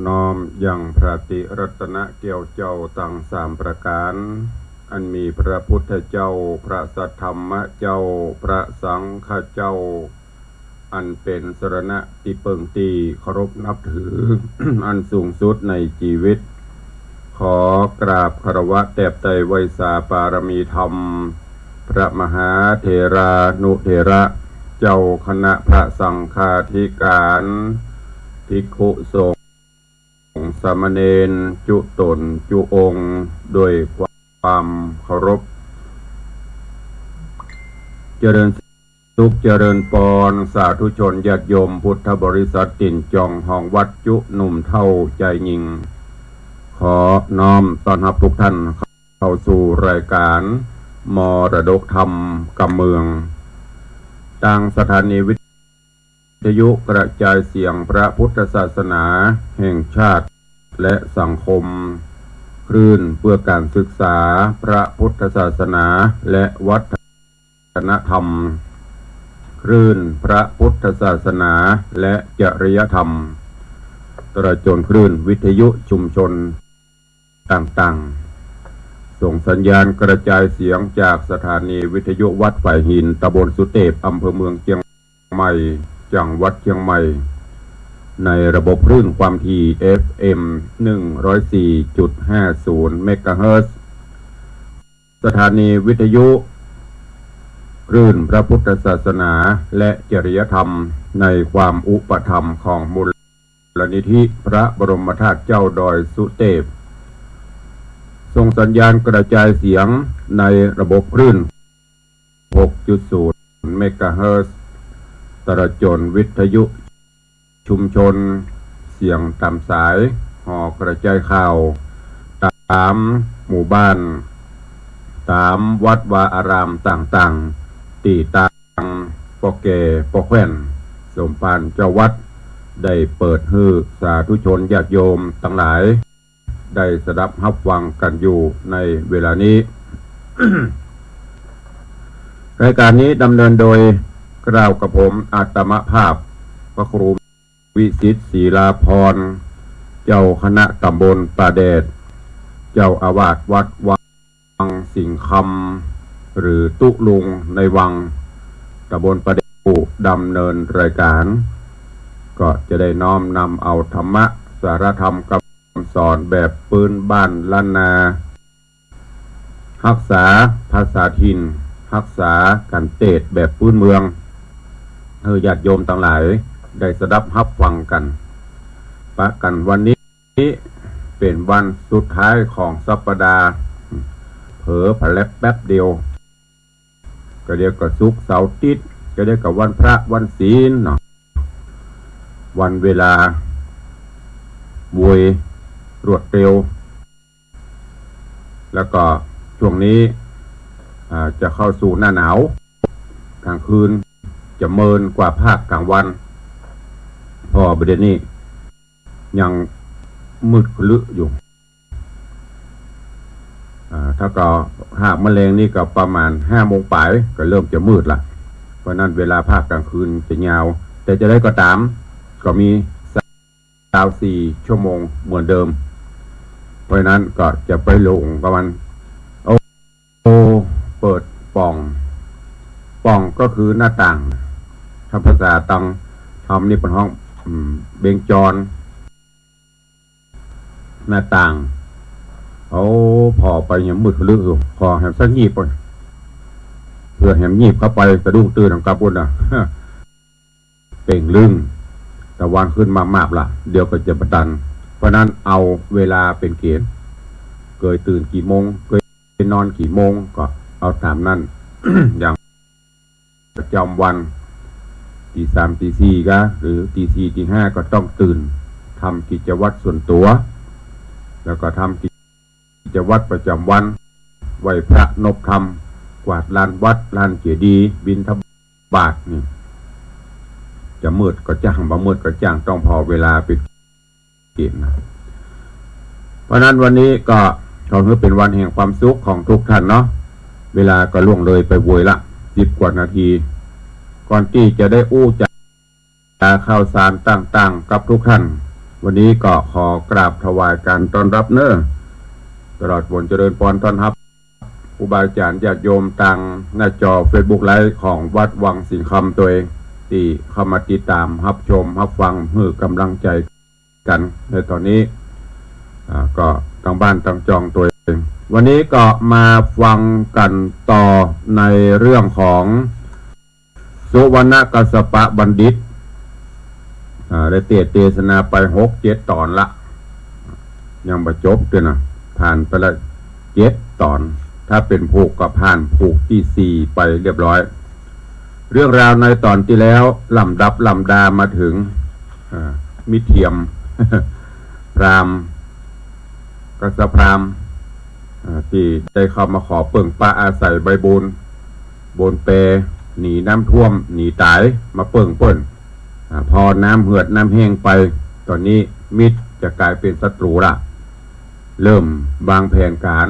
น้อมยังพระติรัตนเกี่ยวเจ้าตั้งสามประการอันมีพระพุทธเจ้าพระสัทธรรมเจ้าพระสังฆเจ้าอันเป็นสรณะที่เปิงตีเคารพนับถือ อันสูงสุดในชีวิตขอกราบคารวะแตบไตรไวสาปารมีธรรมพระมหาเถรานุเถระเจ้าคณะพระสังฆาธิการภิกขุสงฆ์สามเณรจุตนจุองค์ด้วยความเคารพเจริญสุขเจริญปอนสาธุชนญาติโยมพุทธบริษัทติ่นจองห้องวัดจุหนุ่มเท่าใจยิงขอน้อมต้อนรับทุกท่านเข้าสู่รายการมรดกธรรมกำเมืองทางสถานีวิทยุกระจายเสียงพระพุทธศาสนาแห่งชาติและสังคมคลื่นเพื่อการศึกษาพระพุทธศาสนาและวัฒนธรรมคลื่นพระพุทธศาสนาและจริยธรรมตลอดจนคลื่นวิทยุชุมชนต่างๆส่งสัญญาณกระจายเสียงจากสถานีวิทยุวัดฝ่ายหินตำบลสุเทพอำเภอเมืองเชียงใหม่จังหวัดเชียงใหม่ในระบบคลื่นความถี่ FM 104.50 เมกะเฮิรตซ์สถานีวิทยุคลื่นพระพุทธศาสนาและจริยธรรมในความอุปถัมภ์ของมูลนิธิพระบรมธาตุเจ้าดอยสุเทพส่งสัญญาณกระจายเสียงในระบบคลื่น 6.0 เมกะเฮิรตซ์ตลอดจนวิทยุชุมชนเสียงตามสายห่อกระจายข่าวตามหมู่บ้านตามวัดวาอารามต่างๆตีตังปอแก่ปอแคว้นสมภารเจ้าวัดได้เปิดให้สาธุชนญาติโยมทั้งหลายได้สดับรับฟังกันอยู่ในเวลานี้ รายการนี้ดำเนินโดยกล่าวกับผมอาตมภาพพระครูวิสิทธิ์ศรีลาภรณ์เจ้าคณะตำบลป่าแดดเจ้าอาวาสวัดวังสิงห์คำหรือตุลุงในวังตำบลป่าแดดดำเนินรายการก็จะได้น้อมนำเอาธรรมะสารธรรมคำสอนแบบปืนบ้านล้านนารักษาภาษาถิ่นรักษาการเทศแบบพื้นเมืองญาติโยมทั้งหลายได้สดับรับฟังกันปะกันวันนี้เป็นวันสุดท้ายของสัปดาห์เผลอพลับแป๊บเดียวก็เรียกกับศุกร์เสาร์อาทิตย์ก็เรียกกับวันพระวันศีลเนาะวันเวลาวยรวดเร็วแล้วก็ช่วงนี้จะเข้าสู่หน้าหนาวกลางคืนจะเมินกว่าภาคกลางวันพอประเด็นนี้ยังมืดคลึอยู่ถ้าก็หากแมลงนี่ก็ประมาณ5 โมงปลายก็เริ่มจะมืดละเพราะนั้นเวลาภาคกลางคืนจะยาวแต่จะได้ก็ตามก็มี24 ชั่วโมงเหมือนเดิมเพราะนั้นก็จะไปลงประมาณเปิดป่องก็คือหน้าต่างทำภาษาตังทำนี่เป็นห้องเบงจรหน้าต่างพอไปยังมืดลึกอยู่พอแหมสักยีบไปเพื่อแหมยีบเข้าไปสะดุ้งตื่นของกาบุญเป่งลึงตะวันขึ้นมากๆล่ะเดี๋ยวก็จะประดันเพราะนั้นเอาเวลาเป็นเกณฑ์เคยตื่นกี่โมงเคยนอนกี่โมงก็เอาตามนั้น อย่างประจำวันตี 3 ตี 4ก็หรือตี 4 ตี 5ก็ต้องตื่นทำกิจวัตรส่วนตัวแล้วก็ทำกิจวัตรประจำวันไหว้พระนบธรรมกวาดลานวัดลานเจดีย์บิณฑบาตนี่จะมืดก็จ้างบ่มืดก็จ้างต้องพอเวลาเป็นเกณฑ์นะเพราะนั้นวันนี้ก็ขอให้เป็นวันแห่งความสุขของทุกท่านเนาะเวลาก็ล่วงเลยไปโวยละ10 กว่านาทีก่อนที่จะได้อู้จาข่าวสารต่างๆกับทุกท่าน วันนี้ก็ขอกราบถวายการต้อนรับเนอะตลอดผลเจริญพรต้อนรับครูบาอาจารย์ญาติโยมต่างหน้าจอ Facebook ไลฟ์ของวัดวังสิงห์คำตัวเองที่เข้ามาติดตามรับชมรับฟังเพื่อกำลังใจกันในตอนนี้ก็ตั้งบ้านตั้งจองตัวเองวันนี้ก็มาฟังกันต่อในเรื่องของสุวรรณกัสสปบัณฑิตได้เทศนาไป6-7 ตอนละยังบ่จบด้วยนะผ่านไปละ7 ตอนถ้าเป็นผูกก็ผ่านผูกที่4ไปเรียบร้อยเรื่องราวในตอนที่แล้วลำดับลำดามาถึงมิเทียม พราหมณ์กษัตริย์พราหมณ์ที่ได้เข้ามาขอเปิ่งป้าอาศัยใบบุญบนเปหนีน้ำท่วมหนีตายมาเปิ่งเปิ่นพอน้ำเหือดน้ำแห้งไปตอนนี้มิตรจะกลายเป็นศัตรูละเริ่มวางแผนการ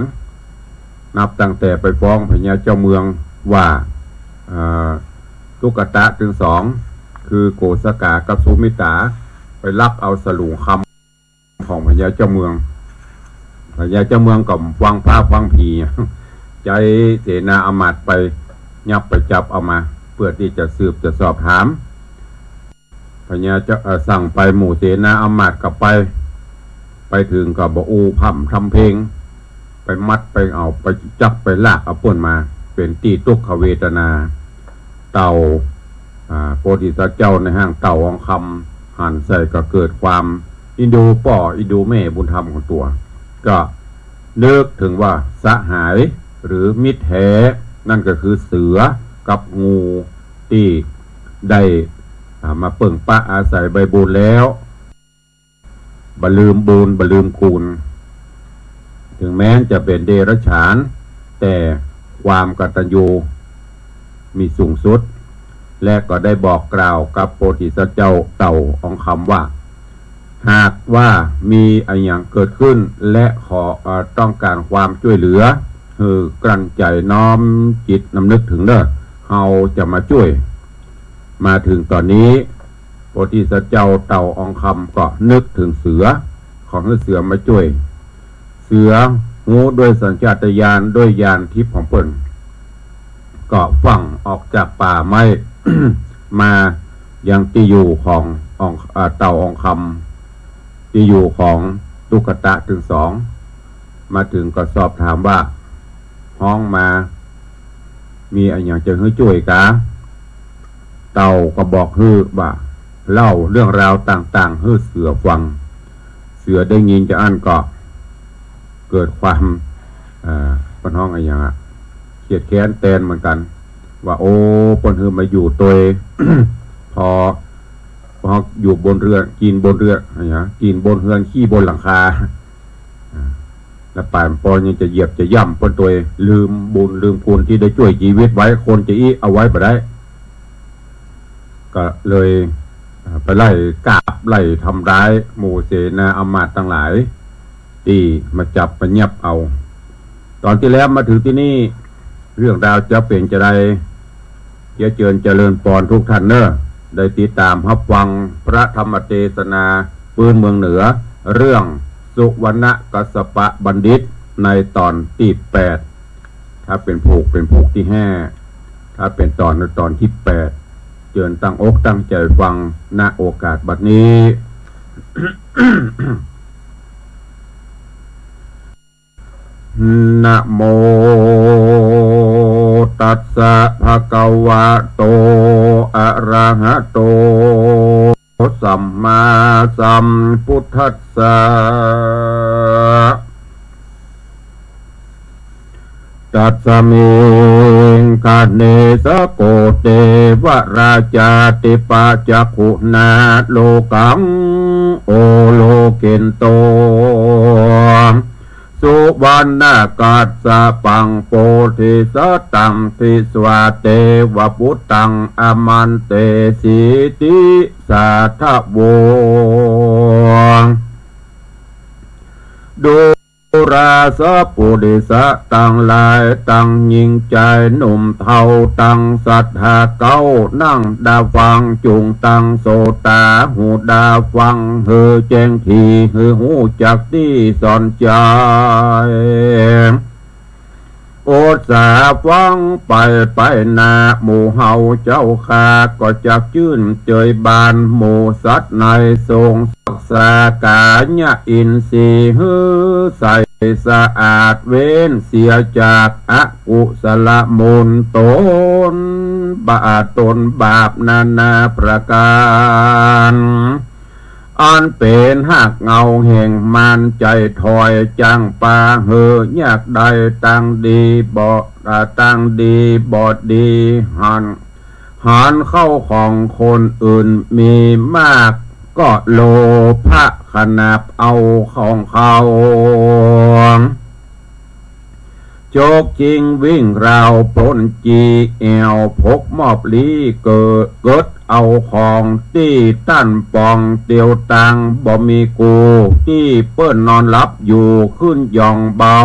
นับตั้งแต่ไปฟ้องพญาเจ้าเมืองว่าตุกตะถึง2คือโกสกากับสุมิตาไปลักเอาสลุงคำของพญาเจ้าเมืองพญาเจ้าเมืองกับฟังพระฟังผีใจเสนาอมาตย์ไปยับไปจับเอามาเพื่อที่จะสืบจะสอบถามพญาจะสั่งไปหมู่เสนาอมาตย์กลับไปถึงกับบอูพัมทำเพลงไปมัดไปเอาไปจับไปลากเอาป่นมาเป็นตีตุกขเวทนาเต่าโพธิสัตว์เจ้าในห้างเต่าองคำหันใส่ก็เกิดความอินดูป่ออินดูแม่บุญธรรมของตัวก็เลิกถึงว่าสหายหรือมิตรแท้นั่นก็คือเสือกับงูที่ได้มาเปิ่งป้าอาศัยใบบุญแล้วบลืมบุญบลืมคุณถึงแม้จะเป็นเดรัจฉานแต่ความกตัญญูมีสูงสุดและก็ได้บอกกล่าวกับโพธิสัตว์เจ้าเต่าองคำว่าหากว่ามีอะไรอย่างเกิดขึ้นและต้องการความช่วยเหลือคือกลั่นใจน้อมจิตนำนึกถึงเด้อเราจะมาช่วยมาถึงตอนนี้โพธิสัตว์เจ้าเต่าองคำก็นึกถึงเสือของเสือมาช่วยเสืองูด้วยสัญชาตญาณด้วยญาณทิพย์ของเปิ้นก็ฝั่งออกจากป่าไม้ มายังที่อยู่ของเต่าองคำที่อยู่ของตุกตะถึง2มาถึงก็สอบถามว่าห้องมามีอะไรอย่างจะให้ช่วยกะเต่าก็บอกฮือว่าเล่าเรื่องราวต่างๆให้เสือฟังเสือได้ยินจะอันก็เกิดความปนห้องอะไรอย่างเขียดแค้นแตนเหมือนกันว่าโอ้ปนฮือมาอยู่ตัว พออยู่บนเรือกินบนเรืออะไรอย่างกินบนเรือนขี้บนหลังคาแล้วป่านปอยังจะเหยียบจะย่ำปนตัวลืมบุญลืมคุณที่ได้ช่วยชีวิตไว้คนจะเอาไว้ไปได้ก็เลยไปไล่กาบไล่ทำร้ายหมู่เสนาอมาตย์ทั้งหลายที่มาจับมาเงียบเอาตอนที่แล้วมาถึงที่นี่เรื่องราวจะเป็นจะได้เจริญปอนทุกท่านเนอะได้ติดตามรับฟังพระธรรมเทศนาปืนเมืองเหนือเรื่องสุวรรณกัสสปบัณฑิตในตอนที่8ถ้าเป็นผูกที่5ถ้าเป็นตอนในตอนที่8เจิญตั้งอกตั้งใจฟังณโอกาสบัดนี้ นะโมตัสสะภะคะวะโตอะระหะโตสัมมาสัมพุทธัสสะตัสมิงคาเนสโกเตวราชาติปัจจขุนาโลกังโอโลเกนโตสุวรรณกัสสปังโพธิสัตตังทิสวาเตวปุตตังอมันเตสิติสัทธโวดู ราสปุริสะตั้งหลายตั้งยิงใจหนุ่มเทาตั้งสัทธาเก้านั่งดาฟังจุงตั้งโสตาหูดาฟังเฮอแจ้งทีเฮอหูจักที่สอนใจโอดสาฟังไปนาหมู่เฮาเจ้าข้าก็จักชื่นเจยบานหมู่สัตว์ในทรงศักษากาญะอินทรีย์ฮือใสสะอาดเว้นเสียจากอกุศลมูลตนบาปนานาประการอันเป็นหักเงาแห่งมันใจถอยจังปาเฮอยากได้ตั้งดีบอดดีหันเข้าของคนอื่นมีมากก็โลภะขนาบเอาของเขาโจกจริงวิ่งราวปล้นจีแอวพกมอบลีเกิดเอาของที่ตั้นปองเตียวตังบ่มีกูที่เปิ้นนอนหลับอยู่ขึ้นยองเบา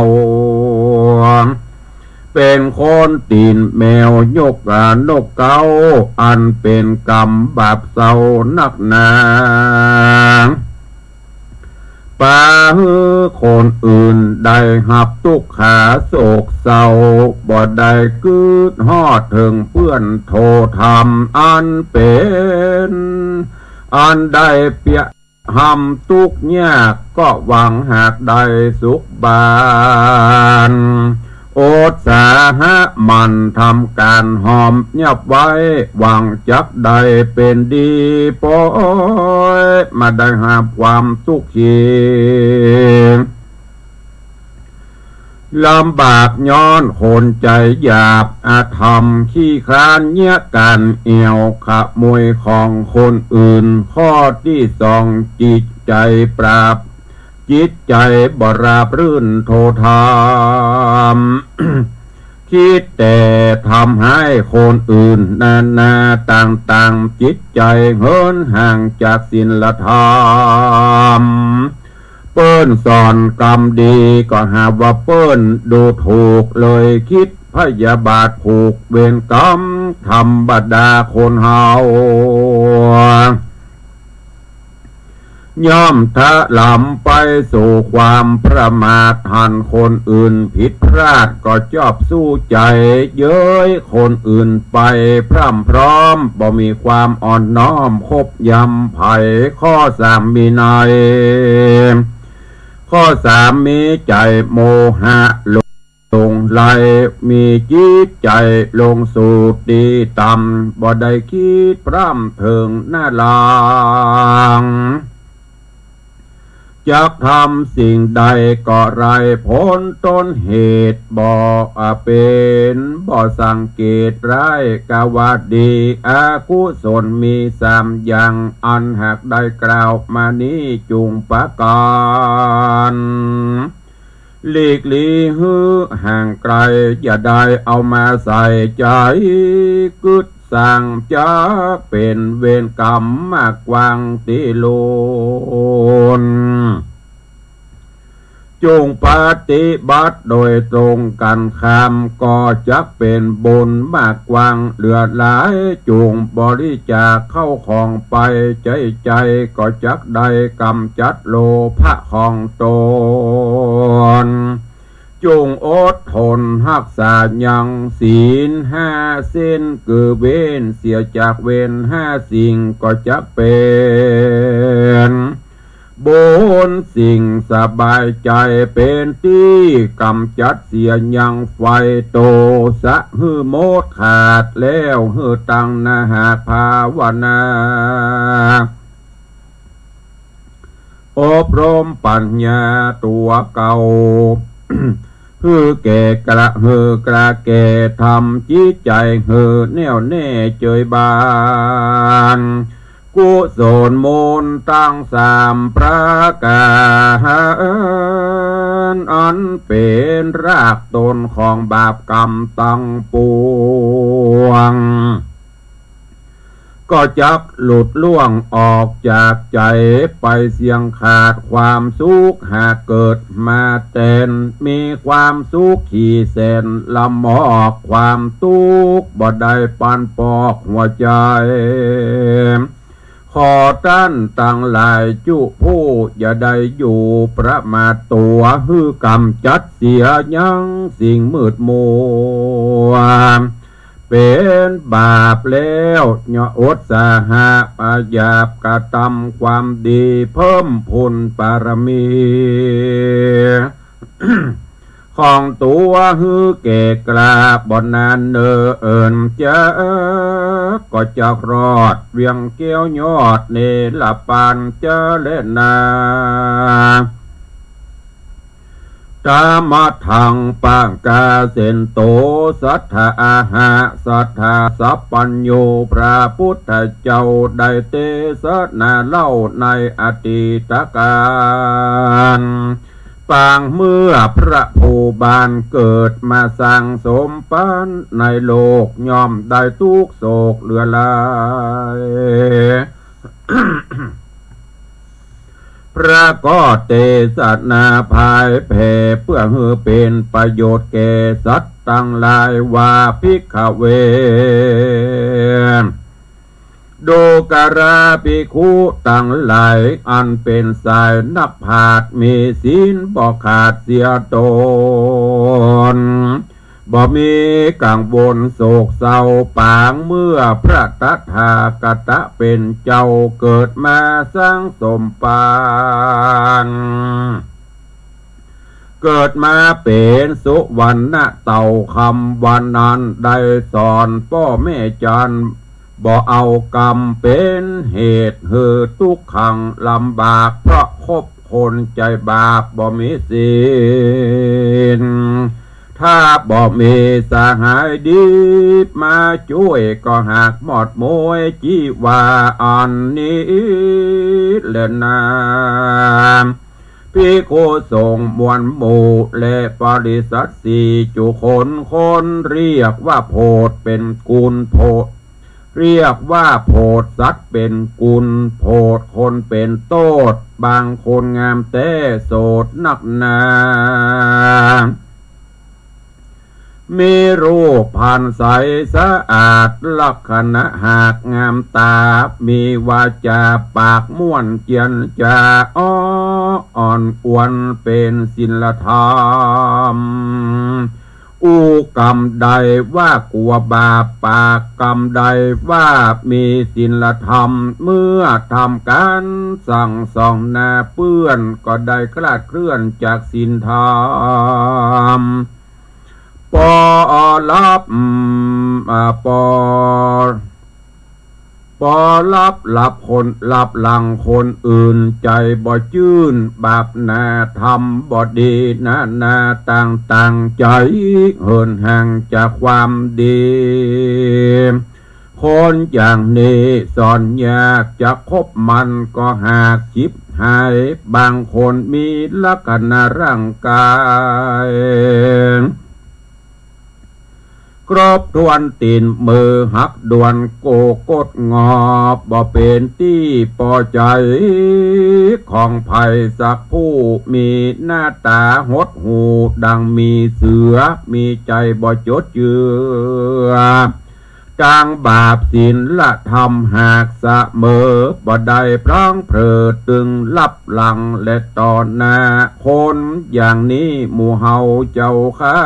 เป็นคนตีนแมวยกนกเก้าอันเป็นกรรมบาปเศร้านักหนาป่าคนอื่นได้หับทุกขาโศกเศร้าบ่ได้คืดฮอดถึงเพื่อนโทธรรมอันเป็นอันได้เปียหำทุกยากก็หวังหากได้สุขบานโอดสาหะมันทำการหอมยับไว้หวังจักได้เป็นดีปอยมาได้หาความทุกข์ขีลำบากย้อนคนใจหยาบอาธรรมขี้คร้านเนี้ยกันเอี่ยวขโมยของคนอื่นข้อที่สองจิตใจปราบจิตใจบราบรื่นโทธาม คิดแต่ทำให้คนอื่นนาต่างจิตใจเหินห่างจากศีลธรรมเปิ้นสอนกรรมดีก็หาว่าเปิ้นดูถูกเลยคิดพยาบาทผูกเวรกรรมธรรมบดาคนเฮาย่อมทะลำไปสู่ความประมาทหันคนอื่นผิดพลาดก็ชอบสู้ใจเย้ยคนอื่นไปพร่ำพร้อมบ่มีความอ่อนน้อมคบยำไผ่ข้อสามมีในข้อสามมีใจโมหะลงไหลมีจิตใจลงสู่ดีต่ำบ่ได้คิดพร่ำถึงหน้าลางจักทำสิ่งใดก็ไรพ้นต้นเหตุบ่เป็นบ่สังเกตร้ายกาวาดีอากุศลมีสามอย่างอันหากได้กล่าวมานี้จุงประการหลีกลีหื้อห่างไกลอย่าได้เอามาใส่ใจกึดสั่งจะเป็นเวรกรรมมากกวางติโลนจงปฏิบัติโดยตรงกันข้ามก็จะเป็นบุญมากกวางเหลือหลายจงบริจาคเข้าของไปใจก็จักได้กำจัดโลภะของตนจงอดทนรักษายังศีลห้าเส้นคือเว้นเสียจากเว้นห้าสิ่งก็จะเป็นบุญสิ่งสบายใจเป็นที่กำจัดเสียยังไฟโตสะหือโมดขาดแล้วหือตั้งนาหาภาวนาอบรมปัญญาตัวเก่า ฮือแก่กระฮือกระแก่ทำจิตใจฮือแน่วแน่เจยบานกุศลมูลตั้งสามประการอันเป็นรากต้นของบาปกรรมตั้งปวง ก็จักหลุดล่วงออกจากใจไปเสียงขาดความสุขหากเกิดมาแตนมีความสุขขี่แสนลำหมอกความทุกข์บ่ได้ปันปอกหัวใจขอท่านตั้งหลายจุผู้อย่าได้อยู่ประมาทตัวหือกำจัดเสียยังสิ่งมืดมัวเป็นบาปแล้วย่ออดสาหะปะหยาบกระทำความดีเพิ่มพูนปารมี ของตัวฮือเกกลาบ่นานเนิ่นจะก็จะรอดเวียงเกี้ยวยอดเนลปานเจเลนาตามะทังปังกาเสนโตสัทธาอาหะสัทธาสัพปัญโยพระพุทธเจ้าได้เตสนาเล่าในอดีตกาลปางเมื่อพระภูบาลเกิดมาสร้างสมปันในโลกย่อมได้ทุกโศกเหลือลาย พระก็เตศนาภายแผ่เพื่อให้เป็นประโยชน์แก่สัตว์ตั้งหลายว่าภิกขเวโดการาภิกขุตั้งหลายอันเป็นสายนับผาดมีศีลบ่ขาดเสียตนบ่มีกังวลโศกเศร้าปางเมื่อพระตถาคตเป็นเจ้าเกิดมาสร้างสมปานเกิดมาเป็นสุวรรณเต่าคำวันนั้นได้สอนพ่อแม่จันบ่เอากรรมเป็นเหตุเหือทุกขังลำบากเพราะคบคนใจบาปบ่มีศีลถ้าบ่มีสหายดีมาช่วยก็หากหมดมวยจีวาอันนี้แลนาภิกขุสงฆ์มวลหมู่และปริษัทสี่จุคนเรียกว่าโพธเป็นกุลโพธเรียกว่าโพธสัตว์เป็นกุลโพธคนเป็นโตดบางคนงามแต่โสดนักหนามีรูปผ่านใสสะอาดลักษณะหากงามตามีวาจาปากม่วนเจียนจาอ่อนอวนเป็นศีลธรรมอูกรรมใดว่ากลัวบาปปากกรรมใดว่ามีศีลธรรมเมื่อทำการสั่งสองหน้าเปื้อนก็ได้คลาดเคลื่อนจากศีลธรรมปอรับปอรับคนรับหลังคนอื่นใจบ่จื้นบาปนาทำบ่ดีนาต่างใจเหินห่างจากความดีคนอย่างนี้สอนยากจะคบมันก็หากจิบหายบางคนมีลักษณะร่างกายครบทวนตีนมือหักด่วนโกกดงอบบ่เป็นที่พอใจของภัยสักผู้มีหน้าตาหดหูดังมีเสือมีใจบ่จดเจือจางบาปศีลละธรรมหากเสมอบ่ได้พลั้งเผลอตึงลับหลังและต่อหน้าคนอย่างนี้หมู่เฮาเจ้าข้า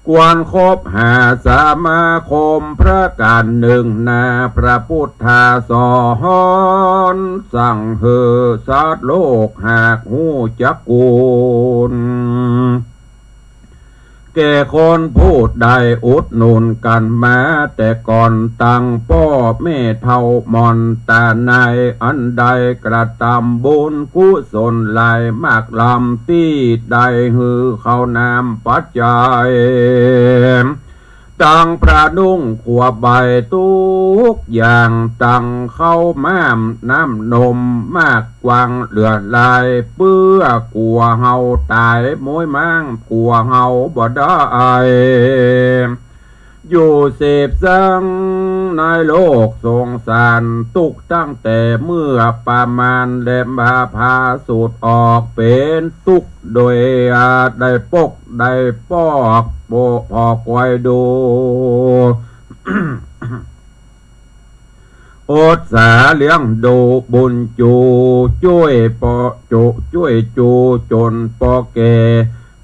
ควรคบหาสมาคมพระการหนึ่งนาพระพุทธาสอนสั่งเฮอสัตว์โลกหากหูจักกุลแก่คนพูดได้อุดหนุนกันมาแต่ก่อนตั้งพ่อแม่เท่ามอนตาในอันใดกระทำบุญกุศลหลายมากลำที่ได้หือเข้านามปัจจัยตั้งประดุ้งขวบใบทุกอย่างตั้งเข้าม้ามน้ำนมมากกวางเหลือลายเปื้อกลัวเฮาตายมวยมั่งกลัวเฮาบ่ได้ อยู่เสพสังในโลกสงสารตุกตั้งแต่เมื่อประมาณแลมพาพาสูตรออกเป็นตุกโดยได้ปกได้ปอกโบพอกไว้ดู โอดสาเลี้ยงดูบุญจูช่วยปอจูช่วยจูจนปอแก่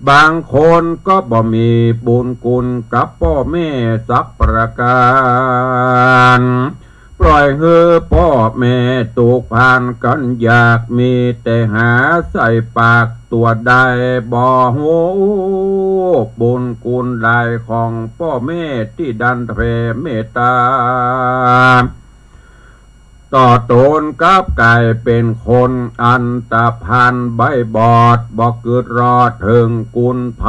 บางคนก็บ่มีบุญคุณกับพ่อแม่สักประการปล่อยเฮือพ่อแม่ตกผ่านกันอยากมีแต่หาใส่ปากตัวได้บ่หูบุญคุณใดของพ่อแม่ที่ดันแผ่เมตตาต่อตนกับกายเป็นคนอันตรพันใบบอดบอกเกิดรอดถึงกุลไผ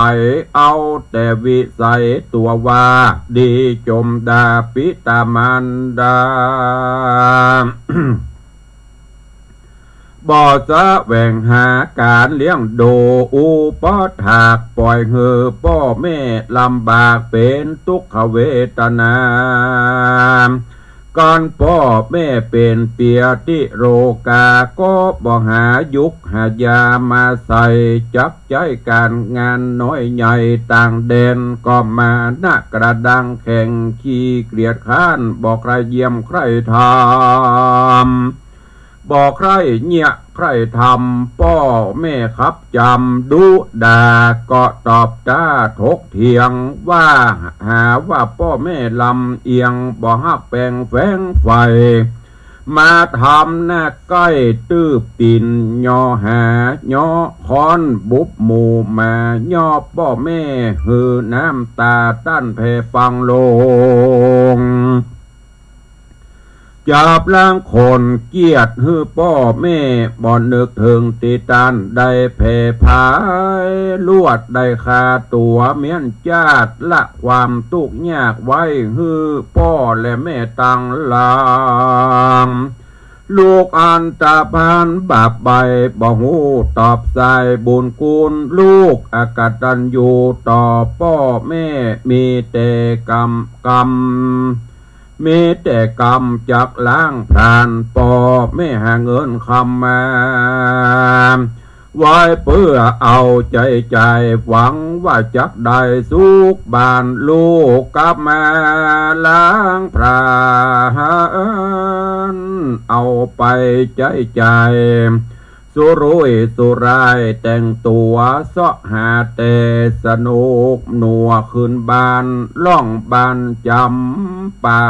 เอาแต่วิสัยตัวว่าดีจมดาปิตามันดา บ่สะแหวงหาการเลี้ยงดูอุปถากปล่อยเหือพ่อแม่ลำบากเป็นทุกขเวทนาก่อนพ่อแม่เป็นเปียติโรกาก็บ่หายุกหายามาใส่จับใจการงานน้อยใหญ่ต่างแดนก็มาหน้ากระดังแข่งขี้เกลียดข้านบอกใครเยี่ยมใครทำบอกใครเนี่ยใครทำพ่อแม่ครับจำดุดาก็ตอบจ้าทกเถียงว่าหาว่าพ่อแม่ลำเอียงบ่ฮักแปลงแฝงไฟมาทำหน้าใกล้ตื้อปินย่อหาย่อค้อนบุบหมู่มาย่อพ่อแม่หือน้ำตาตั้นเพฟังลงจับล้างคนเกียดฮือพ่อแม่บ่นึกถึงติตันได้แผ่พายลวดได้คาตัวเมียนจาดละความทุกข์ยากไว้ฮือพ่อและแม่ตังลางลูกอันตาพานบาปใบบ่หูตอบใส่บุญคุณลูกอากตัญญูต่อพ่อแม่มีแต่กรรมมีแต่กรรมจักล้างพรานพ่อแม่หาเงินคำมาไว้เพื่อเอาใจหวังว่าจักได้สุขบานลูกกลับมาล้างพรานเอาไปใจสุรุ่ยสุรายแต่งตัวเสาะหาแต่สนุกหนัวขึ้นบานล่องบานจำปา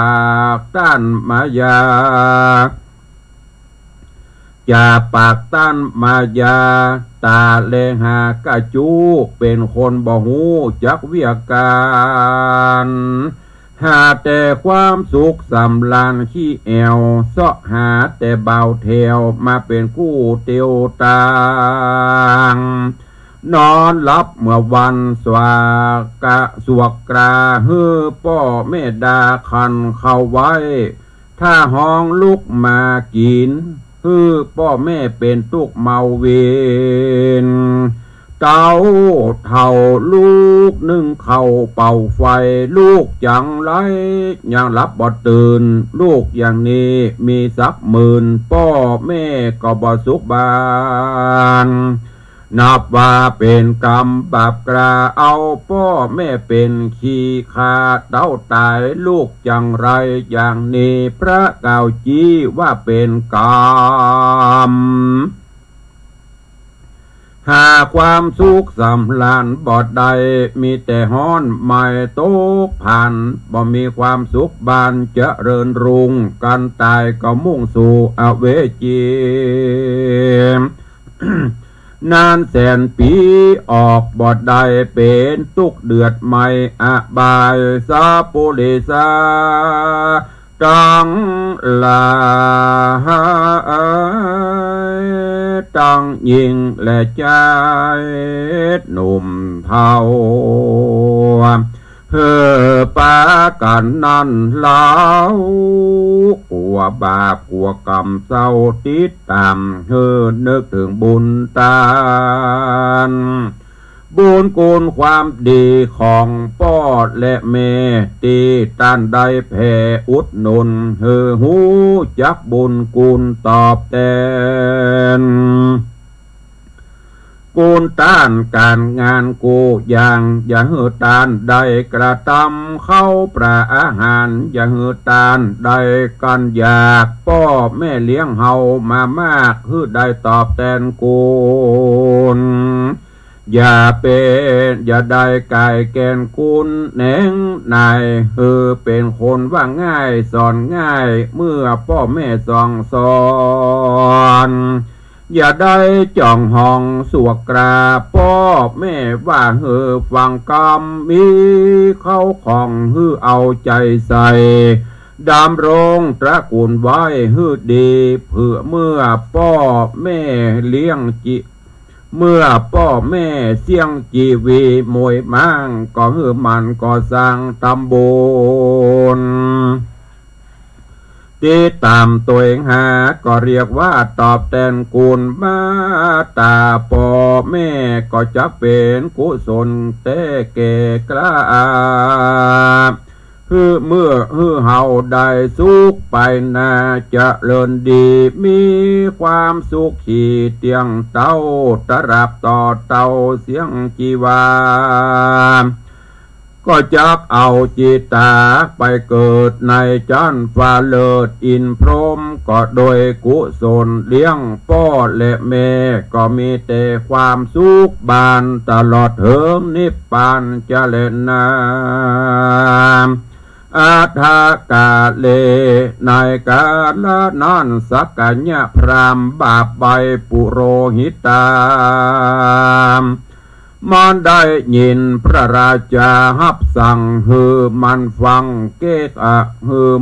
กต้านมายาจ่าปากต้านมายาตาเลหากะจูเป็นคนบ่หูจักเวียการหาแต่ความสุขสำลานขี้แอวเสาะหาแต่เบาเทวมาเป็นกู้เตียวตางนอนหลับเมื่อวันสวกกราฮือพ่อแม่ดาคันเข้าไว้ถ้าห้องลุกมากินฮือพ่อแม่เป็นตุกเมาเวนเต้าเท่าลูกนึ่งเข้าเป่าไฟลูกจังไรยังหลับบ่ตื่นลูกอย่างนี้มีสักหมื่นพ่อแม่ก็บ่สุขบานนับว่าเป็นกรรมบาปกราเอาพ่อแม่เป็นขี้ขาเต้าตายลูกจังไรอย่างนี้พระกล่าวจี้ว่าเป็นกรรมหาความสุขสำลานบ่ใดมีแต่ฮ้อนไม่ตกผ่านบ่มีความสุขบานเจริญรุ่งกันตายก็มุ่งสู่อเวจี นานแสนปีออกบ่ได้เป็นทุกเดือดไม่อบายสาปุริสาตังลาตังยิงและใจหนุ่มเทาเฮอปากันนั่นเล่ากลัวบาปกลัวกรรมเศร้าติดตามเฮอนึกถึงบุญตาน บุญกุลความดีของพ่อและแม่ตีต้านได้แผ่อุดหนุนเฮือหูจักบุญกุลตอบแทนกูลต้านการงานกูอย่างอย่าหือตานได้กระทำเข้าประอาหารอย่าหือตานได้กันอยากพ่อแม่เลี้ยงเฮามามากหือได้ตอบแทนกูลอย่าเป็นอย่าได้กายแกนคุณแหนงนายเป็นคนว่าง่ายสอนง่ายเมื่อพ่อแม่สองสอนอย่าได้จ่องห้องสวกกราพ่อแม่ว่าฟังกรรมมีเข้าของเอาใจใส่ดำรงตระกูลไว้ดีเพื่อเมื่อพ่อแม่เลี้ยงเมื่อพ่อแม่เสี่ยงจีวีมวยมั่งก็มันก็สร้างตำบลติดตามตัวเองหาก็เรียกว่าตอบแทนกุลมาตาพ่อแม่ก็จะเป็นกุศลแต่เกกล้าเมื่อเฮาได้สุขไปนาจะเลินดีมีความสุขขี่เตียงเต้าตรับต่อเต้าเสียงจีวาก็จักเอาจิตตาไปเกิดในจันฟ้าเลิศอินพรหมก็โดยกุศลเลี้ยงพ่อและแม่ก็มีแต่ความสุขบานตลอดเถิงนิพพานเจริญนามอาทากาเลในกาลนั้นสักกัญญาพรามบาปใบปุโรหิตามมันได้ยินพระราชาฮับสั่งมันฟังเก้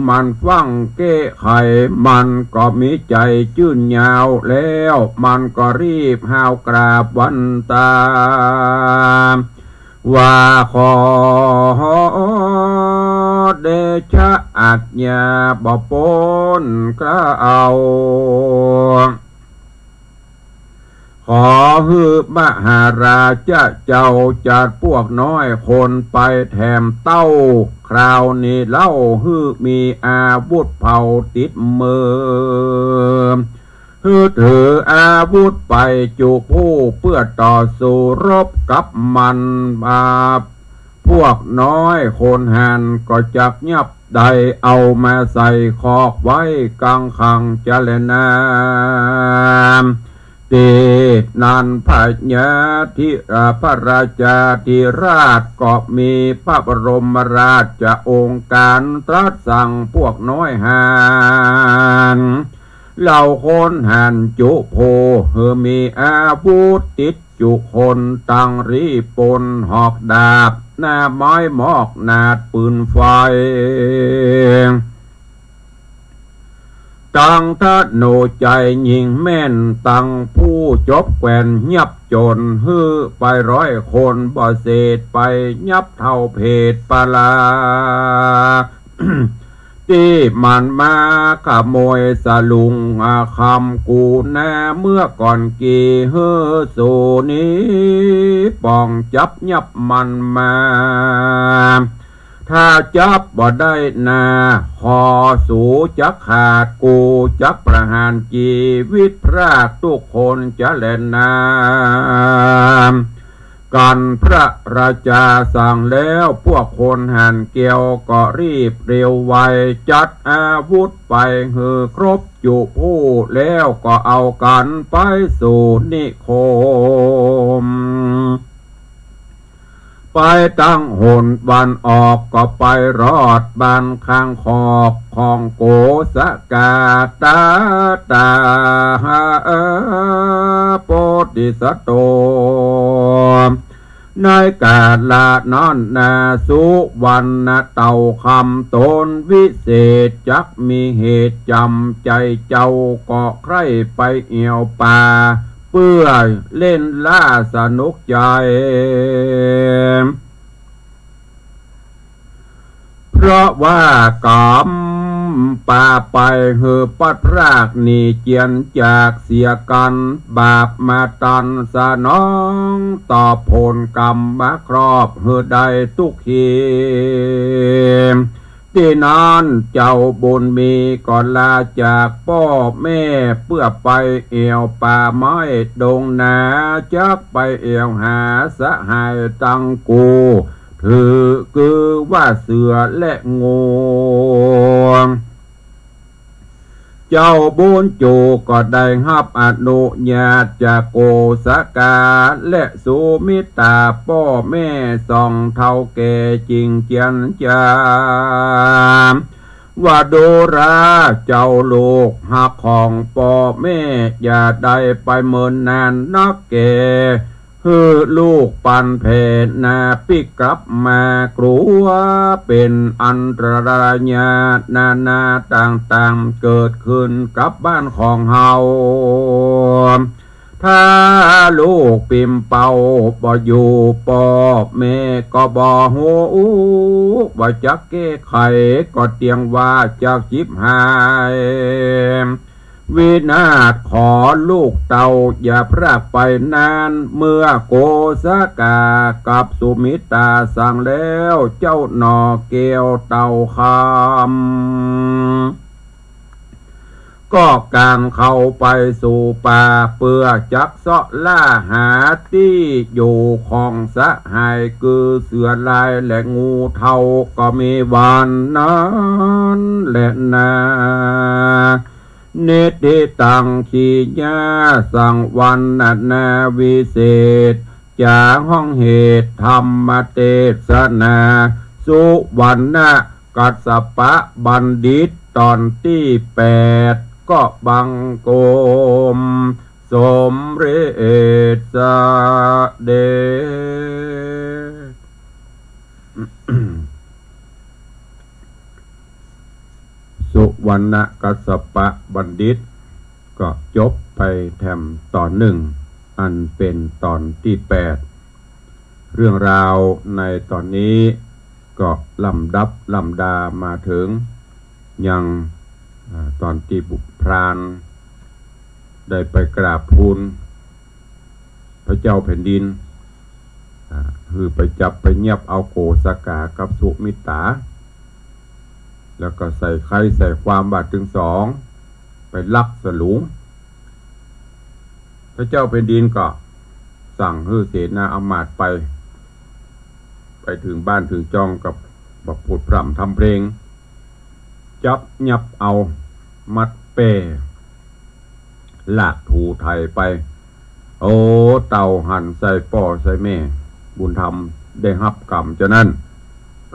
มันฟังเก้ไขมันก็มีใจจื่นยาวแล้วมันก็รีบห้าวกราบวันตาว่าขอเดชะอาจญาบ่ปนกระเอาขอมหาราชเจ้าจัดพวกน้อยคนไปแถมเต้าคราวนี้เล่ามีอาวุธเผาติดมือถืออาวุธไปจูผู้เพื่อต่อสู้รบกับมันพวกน้อยคนหันก็จักยับได้เอามาใส่คอกไว้กลางคังเจริญนามตีนันพญาธิพระราชาธิราชก็มีพระบรมราชองค์การตรัสสั่งพวกน้อยหันเหล่าคนหันจุโพมีอาวุธติดจุคนตั้งรีปนหอกดาบหน้าไม้หมอกนาดปืนไฟตั้งทัดโนใจยิงแม่นตั้งผู้จบแกวนยับจนไปร้อยคนบ่เศษไปยับเท่าเพศปลา ที่มันมาขโมยสลุงคำกูแน่เมื่อก่อนกี่สูนี้ป้องจับยับมันมาถ้าจับบ่ได้นาขอสูจักขาดกูจักประหารชีวิตพรากทุกคนจะเล่นน้ำกันพระราชาสั่งแล้วพวกคนหันเกี่ยวก็รีบเร็วไวจัดอาวุธไปครบจุผู้แล้วก็เอากันไปสู่นิคมไปตั้งหนวันออกก็ไปรอดบ้านข้างขอกของโกสกาตาโพธิสัตโตในกาลนั้นนาสุวรรณเต่าคำตนวิเศษจักมีเหตุจำใจเจ้าก็ใคร่ไปเอี่ยวป่าเพื่อเล่นล่าสนุกใจเพราะว่ากรรม ป่าไปเหือปัดรากนี่เจียนจากเสียกันบาปมาตันสะน้องต่อผลกรรมมาครอบเหือใดทุกขีที่นั้นเจ้าบุญมีก่อนลาจากพ่อแม่เพื่อไปเอวป่าไม้ดงนาจักไปเอวหาสหายตังกูถือคือว่าเสือและงูเจ้าบุญจูก็ได้รับอนุญาตจากโกสกาและสุมิตาพ่อแม่สองเท่าแก่จริงเจียนจามว่าโดราเจ้าลูกหักของพ่อแม่อย่าได้ไปเมินนานนักแก่ฮือลูกปันเพนาปิกลับมากลัวเป็นอันตรายนาต่างๆเกิดขึ้นกับบ้านของเฮาถ้าลูกปิมเป่าบ่อยู่พ่อแม่ก็บ่ฮู้ว่าจักแก้ไขก็เตียงว่าจักจิบหายวินาศขอลูกเต่าอย่าพรากไปนานเมื่อโกสกากับสุมิตาสั่งแล้วเจ้าหนอเกลียวเต่าคำก็การเข้าไปสู่ป่าเพื่อจักเสาะล่าหาที่อยู่ของสหายคือเสือลายและงูเทาก็มีวันนั้นและนาเนติตังขีญาสังวันนาวิเศษจาห้องเหตุธรรมเทศนาสุวรรณกัสสปะบัณฑิตตอนที่8ก็บังโกมสมเรศเดช สุวรรณกัสสปะบัณฑิตก็จบไปแถมตอนหนึ่งอันเป็นตอนที่8เรื่องราวในตอนนี้ก็ลำดับลำดามาถึงยังตอนที่บุพรานได้ไปกราบทูลพระเจ้าแผ่นดินคือไปจับไปเงียบเอาโกสกากับสุมิตาแล้วก็ใส่ไข่ใส่ความบาดถึง2ไปลักสลุงพระเจ้าแผ่นดินก็สั่งให้เสนาอำมาตย์ไปถึงบ้านถึงจองกับบักพูดพร่ำทำเพลงจับยับเอามัดเป้ลากถูไทยไปโอ้เต่าหันใส่ป่อใส่แม่บุญธรรมได้รับกรรมฉะนั้น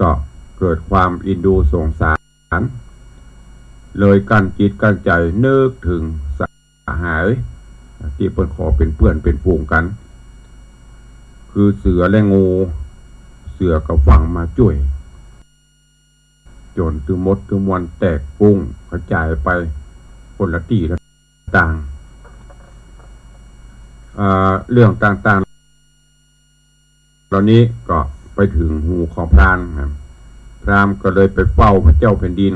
ก็เกิดความอินดูสงสารเลยกั้นจิตกั้นใจนึกถึงสหายที่เพิ่นขอเป็นเพื่อนเป็นฝูงกันคือเสือและงูเสือกับฝั่งมาช่วยจนถึงมดถึงวันแตกปุ้งกระจายไปคนละที่ละต่างเรื่องต่างๆเหล่านี้ก็ไปถึงหูของพรานครับพราหมณ์ก็เลยไปเฝ้าพระเจ้าแผ่นดิน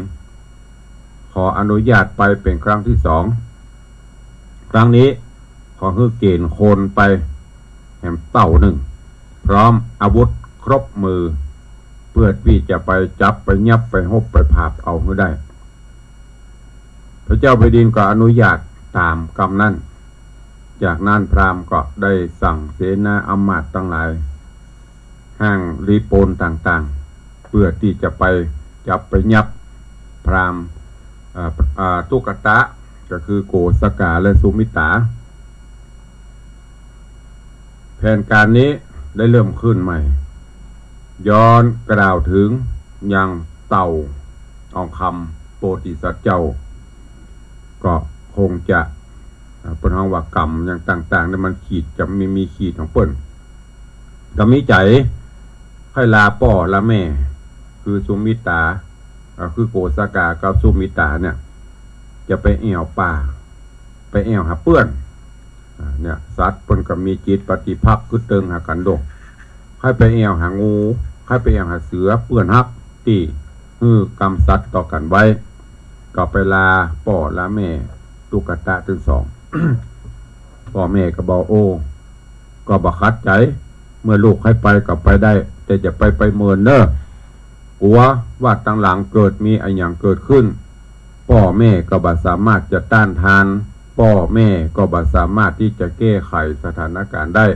ขออนุญาตไปเป็นครั้งที่2ครั้งนี้ขอให้เกณฑ์คนไปแหมเต่า1พร้อมอาวุธครบมือเพื่อที่จะไปจับไปยับไปหบไปผาบเอาให้ได้พระเจ้าแผ่นดินก็อนุญาตตามคำนั้นจากนั้นพราหมณ์ก็ได้สั่งเสนาอำมาตย์ทั้งหลายห้างรีโปนต่างๆเพื่อที่จะไปจับไปยับพราหมณ์ตุกตะก็คือโกสกาและสุมิตาแผนการนี้ได้เริ่มขึ้นใหม่ย้อนกล่าวถึงยังเต่าทองคำโพธิสัตว์เจ้าก็คงจะเป็นห้องว่ากรรมอย่างต่างๆเนี่ยมันขีดจะมีขีดของเปิ้นก็มีใจให้ลาป่อละแม่คือสุมิตาคือโกสกากับสุมิตาเนี่ยจะไปแอวป่าไปแอวหาเปื้อนเนี่ยสัตว์เปิ้นก็มีจิตปฏิภาคคือเติงหากันโดให้ไปแอวหางูให้ไปแอวหาเสือเปื้อนฮักที่กรรมสัตว์ต่อกันไว้ ก็ไปลาป่อลาแม่ตุกตะถึงสอง พ่อแม่ก็บอกโอ้ก็บักคัดใจเมื่อลูกให้ไปก็ไปได้แต่จะไปเมินเนอะกลัวว่าตั้งหลังเกิดมีอะไรอย่างเกิดขึ้นพ่อแม่ก็บ่สามารถจะต้านทานพ่อแม่ก็บ่สามารถที่จะแก้ไขสถานการณ์ได้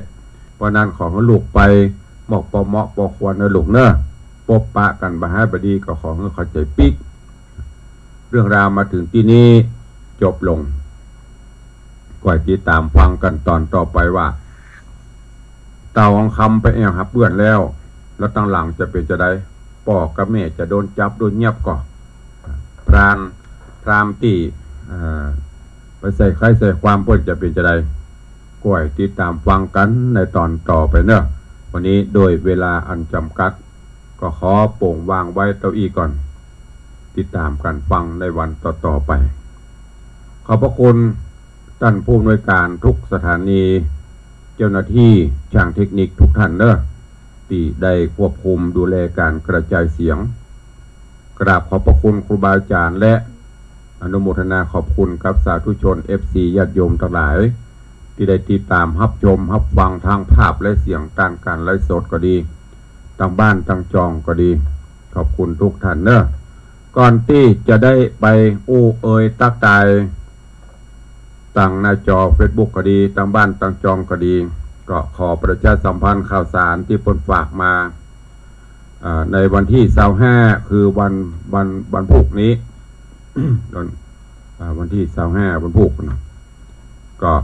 เพราะนั้นขอให้ลูกไปเหมาะปอเหมาะปอควรนะลูกเนอะปบปะกันบ่ให้บดีก็ขอให้เข้าใจปิ๊กเรื่องราวมาถึงที่นี้จบลงก็ติดตามฟังกันตอนต่อไปว่าเต่าของคำไปแอบหับเบื่อนแล้วตั้งหลังจะเป็นจะได้ป่อกับแม่จะโดนจับโดนเงียบก่อพรามตีไปใส่ใครใส่ความเพื่อจะเป็นจะได้ก็ติดตามฟังกันในตอนต่อไปเนอะวันนี้โดยเวลาอันจำกัดก็ขอโป่งวางไว้เก้าอี้ก่อนติดตามกันฟังในวันต่อไปขอบพระคุณท่านผู้อำนวยการทุกสถานีเจ้าหน้าที่ช่างเทคนิคทุกท่านเนอะที่ได้ควบคุมดูแลการกระจายเสียงกราบขอบพระคุณครูบาอาจารย์และอนุโมทนาขอบคุณกับสาธุชน FC ญาติโยมทั้งหลายที่ได้ติดตามรับชมรับฟังทางภาพและเสียงการไลฟ์สดก็ดีทางบ้านทางจองก็ดีขอบคุณทุกท่านเนอะก่อนที่จะได้ไปตักตายตั้งหน้าจอ Facebook ก็ดีตั้งบ้านตั้งจองก็ดีก็ขอประชาสัมพันธ์ข่าวสารที่เพิ่นฝากมาในวันที่25คือวันพุธนี้ วันที่25วันพุธนะก็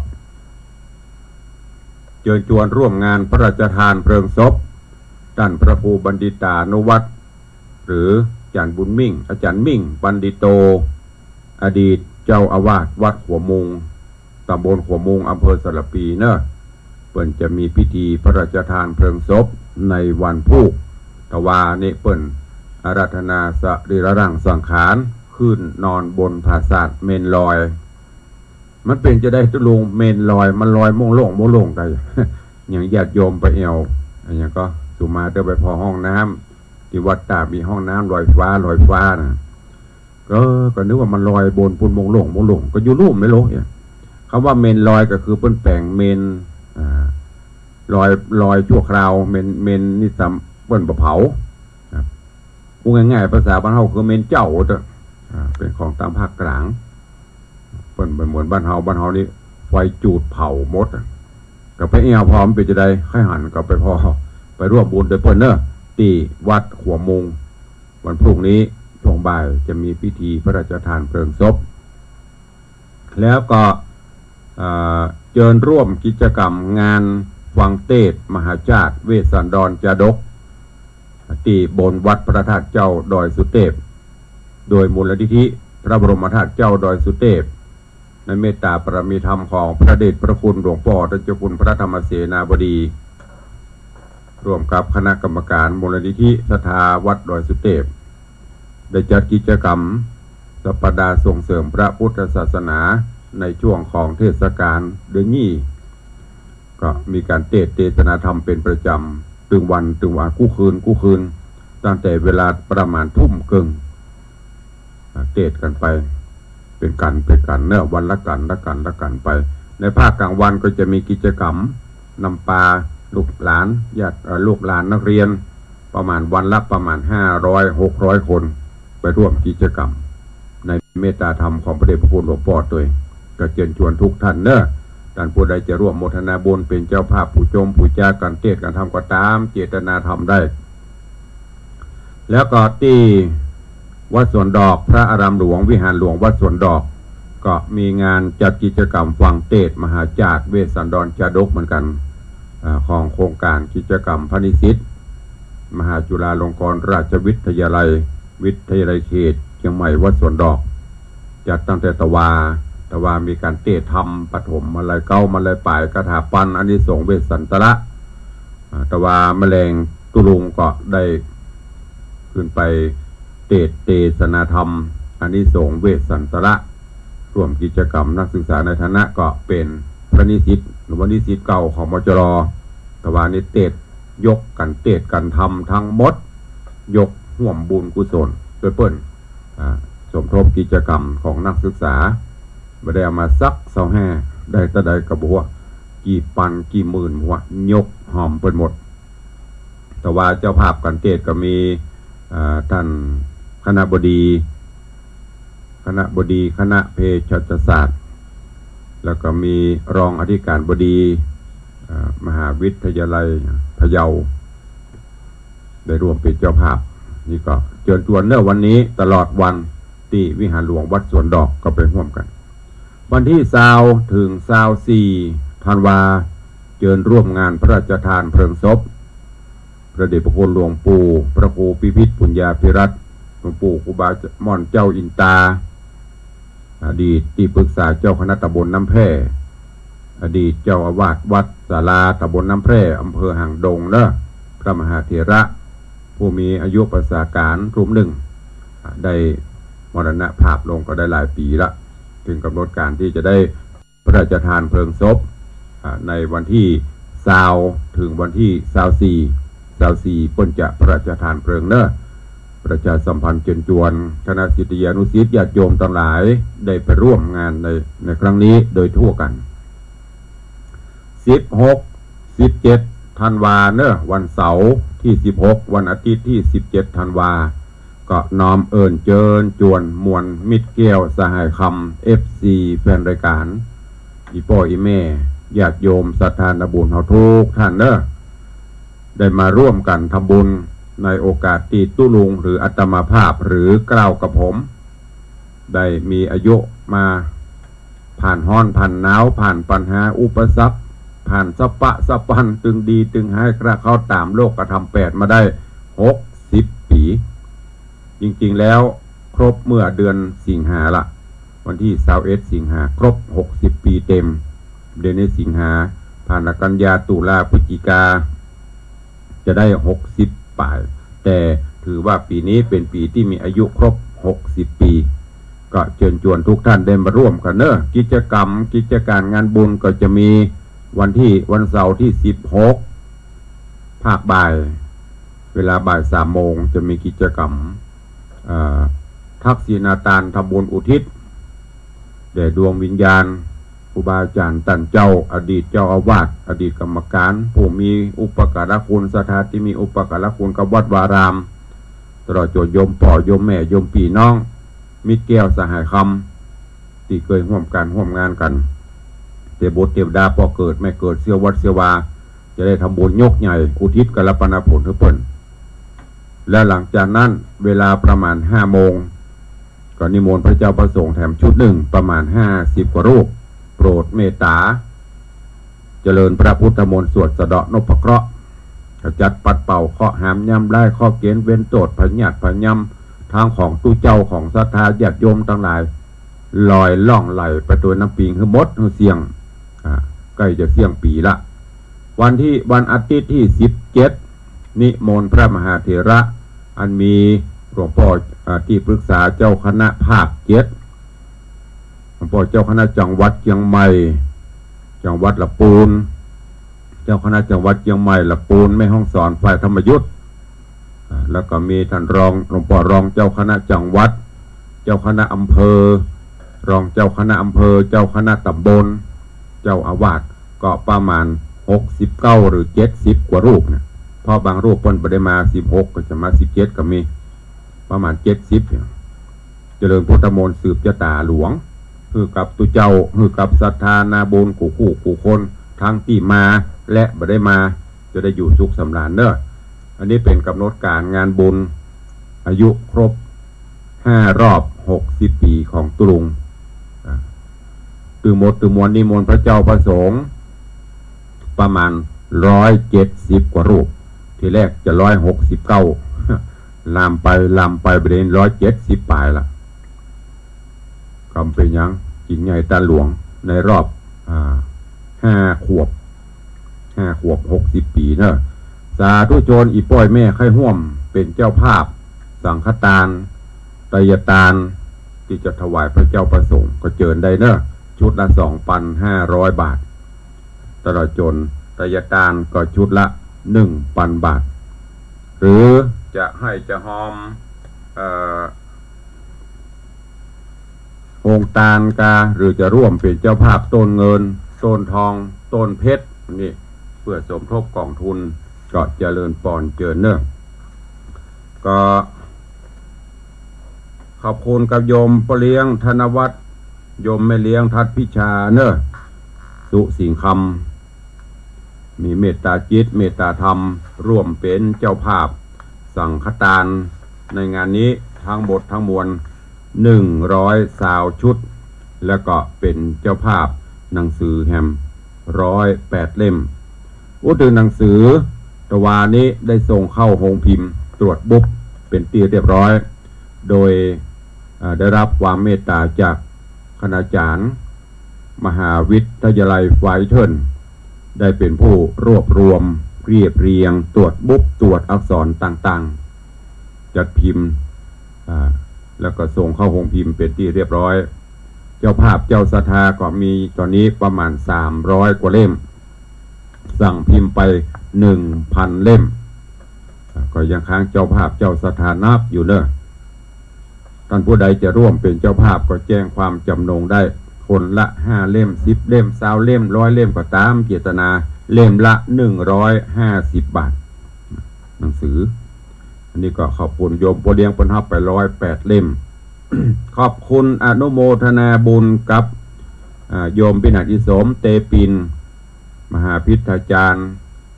เชิญชวนร่วมงานพระราชทานเพลิงศพท่านพระครูบัณฑิตานุวัตรหรืออาจารย์บุญมิ่งอาจารย์มิ่งบัณฑิโตอดีตเจ้าอาวาสวัดหัวมุงตำบลหัวมุงอำเภอสระปีเนอะเปิ้นจะมีพิธีพระราชทานเพลิงศพในวันพุธตะวานี่เปิ้นอาราธนาสรีระร่างสังขารขึ้นนอนบนปราสาทเมนลอยมันเป็นจะได้ตุลุงเมนลอยมันลอยโมงโล่งกัน อย่างญาติโยมไปเอวอย่างก็สุมาเดินไปพอห้องน้ำที่วัดตามีห้องน้ำลอยฟ้านะก็นึกว่ามันลอยบนพุ่นโมงโล่งก็อยู่รูปไม่รู้เนี่ยคำว่าเมนลอยก็คือเปิ้นแปลงเมนลอยชั่วคราวเมนนี่ซ้ำเปิ้นบะเผาพูดง่ายๆภาษาบ้านเฮาคือเมนเจ้าเป็นของตามภาคกลางเปิ้นเหมือนบ้านเฮานี่ไฟจูดเผาหมดกับไปเอวพร้อมไปจะได้ค่อยหันกับไปพอไปร่วมบุญโดยเปิ้นเนอะที่วัดหัวมุงวันพรุ่งนี้ช่วงบ่ายจะมีพิธีพระราชทานเพลิงศพแล้วก็เชิญร่วมกิจกรรมงานฟังเทศน์มหาชาติเวสสันดรจาดกที่บนวัดพระธาตุเจ้าดอยสุเทพโดยมูลนิธิพระบรมธาตุเจ้าดอยสุเทพในเมตตาปรมีธรรมของพระเดชพระคุณหลวงพ่อท่านเจ้าคุณพระธรรมเสนาบดีร่วมกับคณะกรรมการมูลนิธิศรัทธาวัดดอยสุเทพได้จัดกิจกรรมสัปดาห์ส่งเสริมพระพุทธศาสนาในช่วงของเทศกาลเดือนนี้ก็มีการเทศนาธรรมเป็นประจำตึงวันกู้คืนตั้งแต่เวลาประมาณทุ่มครึ่งเทศกันไปเป็นกันเนอะวันละกันไปในภาคกลางวันก็จะมีกิจกรรมนำปลาลูกหลานญาติลูกหลานนักเรียนประมาณวันละประมาณ500-600 คนไปร่วมกิจกรรมในเมตตาธรรมของพระเดชพระคุณหลวงพ่อตัวเองก็เชิญชวนทุกท่านเนอะท่านผู้ใดจะร่วมโมทนาบุญเป็นเจ้าภาพผู้ชมผู้จ้ากันเทศกันทำก็ตามเจตนาทำได้แล้วก็ที่วัดสวนดอกพระอารามหลวงวิหารหลวงวัดสวนดอกก็มีงานจัดกิจกรรมฟังเทศน์มหาชาติเวสสันดรจาดกเหมือนกันของโครงการกิจกรรมพนิสิตมหาจุฬาลงกรณราชวิทยาลัยเขตเชียงใหม่วัดสวนดอกจัดตั้งแต่ตะวามีการเทศธรรมปฐมมาลายเก้ามาลายป่ายคาถาปันอานิสงส์เวสสันตระตะวาแมลงตุลุงก็ได้ขึ้นไปเทศนาธรรมอานิสงส์เวสสันตระร่วมกิจกรรมนักศึกษาในฐานะก็เป็นพระนิสิตหรือว่านิสิตเก่าของมจร.ตะวานิเทศยกกันทำทั้งหมดยกห่วมบุญกุศลโดยเปิ้นส มทบกิจกรรมของนักศึกษาไม่ได้เอามาซักเสาแห่ได้แต่ใดกระบัวกี่ปันกี่หมื่นหัวยกหอมเป็นหมดแต่ว่าเจ้าภาพกันเทศก็มีท่านคณบดีคณะเภสัชศาสตร์แล้วก็มีรองอธิการบดีมหาวิทยาลัยพะเยาได้รวมเป็นเจ้าภาพนี่ก็เชิญชวนเนื่อวันนี้ตลอดวันที่วิหารหลวงวัดสวนดอกก็ไปร่วมกันวันที่20ถึง24ธันวาเชิญร่วมงานพระราชทานเพลิงศพพระเดชพระคุณหลวงปู่พระครูพิพิธปุญญาภิรัตน์หลวงปู่ครูบาม่อนเจ้าอินตาอดีตที่ปรึกษาเจ้าคณะตำบลน้ำแพร่อดีตเจ้าอาวาสวัดศาลาตำบลน้ำแพร่อำเภอหางดงเด้อพระมหาเถระผู้มีอายุประสาการรูปหนึ่งได้มรณภาพลงก็ได้หลายปีละถึงกำหนดการที่จะได้พระราชทานเพลิงศพในวันที่20ถึงวันที่24เปิ้นจะพระราชทานเพลิงเด้อประชาสัมพันธ์เชิญชวนคณะศิษยานุศิษย์ญาติโยมทั้งหลายได้ไปร่วมงานในครั้งนี้โดยทั่วกัน16 17ธันวาเนอะวันเสาร์ที่16วันอาทิตย์ที่17ธันวาก็น้อมเอิญเจิญจวนมวลมิตรแก้วสหายคำ FC แฟนรายการอีพ่ออีแม่ญาติโยมศรัทธาบุญเฮาทุกท่านเนอะได้มาร่วมกันทำบุญในโอกาสที่ตุลุงหรืออัตมาภาพหรือกล่าวกับผมได้มีอายุมาผ่านฮ้อนผ่านหนาวผ่านปัญหาอุปสรรคผ่านสปะสปันตึงดีตึงให้กระเข้าตามโลกกระทำ8มาได้60 ปีจริงๆแล้วครบเมื่อเดือนสิงหาละวันที่21สิงหาครบ60 ปีเต็มเดือนนี้สิงหาผ่านกันยาตุลาพฤศจิกาจะได้60 ป่ายแต่ถือว่าปีนี้เป็นปีที่มีอายุครบ60 ปีก็เชิญชวนทุกท่านได้มาร่วมกันเนอะกิจกรรมกิจการงานบุญก็จะมีวันเสาร์ที่16ภาคบ่ายเวลาบ่าย3 โมงจะมีกิจกรรมทักษิณาทานทำบุญอุทิศแด่ดวงวิญญาณครูบาอาจารย์ตันเจ้าอดีตเจ้าอาวาสอดีตกรรมการผู้มีอุปการะคุณสถานที่มีอุปการะคุณกับวัดวารามตลอดจนโยมพ่อโยมแม่โยมพี่น้องมิตรแก้วสหายคำที่เคยร่วมงานกันเทวบุตรเทวดาพอเกิดไม่เกิดเสียวัดเสียวาจะได้ทำบุญยกใหญ่อุทิศกัลปนาผลทุกคนและหลังจากนั้นเวลาประมาณ5 โมงก็นิมนต์พระเจ้าประสงค์แถมชุดหนึ่งประมาณ50 กว่ารูปโปรดเมตตาเจริญพระพุทธมนต์สวดสะเดาะนพเคราะห์ขจัดปัดเป่าเคาะหามย่ำไล่ข้อเกณฑ์เว้นโจทย์พญาติพญำทางของตู้เจ้าของศรัทธาญาติโยมทั้งหลายลอยล่องไหลไปตัวน้ำปิงคือมดคือเสียงใกล้จะเสียงปีละวันอาทิตย์ที่17นิมนต์พระมหาเถระอันมีหลวงพ่อที่ปรึกษาเจ้าคณะภาค7หลวงพ่อเจ้าคณะจังหวัดเชียงใหม่จังหวัดละปูนเจ้าคณะจังหวัดเชียงใหม่ละปูนแม่ห้องสอนฝ่ายธรรมยุทธแล้วก็มีท่านรองหลวงพ่อรองเจ้าคณะจังหวัดเจ้าคณะอำเภอรองเจ้าคณะอำเภอเจ้าคณะตำบลเจ้าอาวาสก็ประมาณ69หรือ70 กว่ารูปนะเพราะบางรูปเพิ่นบ่ได้มา16ก็จะมา17ก็มีประมาณ70เจริญพุทธมนต์สืบชะตาหลวงคือกับตุเจ้าคือกับศรัทธานาบุญคู่คนทั้งที่มาและบ่ได้มาจะได้อยู่สุขสำราญเด้ออันนี้เป็นกำหนดการงานบุญอายุครบ5 รอบ60 ปีของตุลุงตือมวลนิมนต์พระเจ้าประสงค์ประมาณ170 กว่ารูปทีแรกจะ169ลามไปประเด็น170 ปลายละคำเป็นยังกินใหญ่ตาหลวงในรอบ5 ขวบ60 ปีเนอะสาธุชนอีป้อยแม่ไข้ห่วมเป็นเจ้าภาพสังฆทานไตรทานที่จะถวายพระเจ้าประสงค์ก็เจิญได้เนอะชุดละ 2,500 บาทตลอดจนไตรทานก็ชุดละ 1,000 บาทหรือจะให้จะหอม โองตาลกาหรือจะร่วมเป็นเจ้าภาพต้นเงินต้นทองต้นเพชรนี่เพื่อสมทบกองทุนก็เจริญปอนเจริญเนอะก็ขอบคุณกับโยมปเลี้ยงธนวัฒน์โยมแม่เลี้ยงทัดพิชาเนอะสุสิงคำมีเมตตาจิตเมตตาธรรมร่วมเป็นเจ้าภาพสังฆทานในงานนี้ทั้งหมดทั้งมวล100 ชุดแล้วก็เป็นเจ้าภาพหนังสือแฮม108 เล่มอุดหนังสือตะวานี้ได้ส่งเข้าโรงพิมพ์ตรวจบุ๊กเป็นที่เรียบร้อยโดยได้รับความเมตตาจากคณาจารย์มหาวิทยาลัยไฟเทิร์นได้เป็นผู้รวบรวมเรียบเรียงตรวจบุ๊กตรวจอักษรต่างๆจัดพิมพ์แล้วก็ส่งเข้าโรงพิมพ์เป็นที่เรียบร้อยเจ้าภาพเจ้าศรัทธาก็มีตอนนี้ประมาณ300 กว่าเล่มสั่งพิมพ์ไป 1,000 เล่มก็ยังค้างเจ้าภาพเจ้าศรัทธานับอยู่เนอะท่านผู้ใดจะร่วมเป็นเจ้าภาพก็แจ้งความจำนงได้คนละ5 เล่ม10 เล่ม20 เล่ม100 เล่มก็ตามเจตนาเล่มละ150 บาทหนังสืออันนี้ก็ขอบคุณโยมโปเลียงปนฮับไป108 เล่ม ขอบคุณอนุโมทนาบุญกับโยมปิณอิสมเตปินมหาพิธาจารย์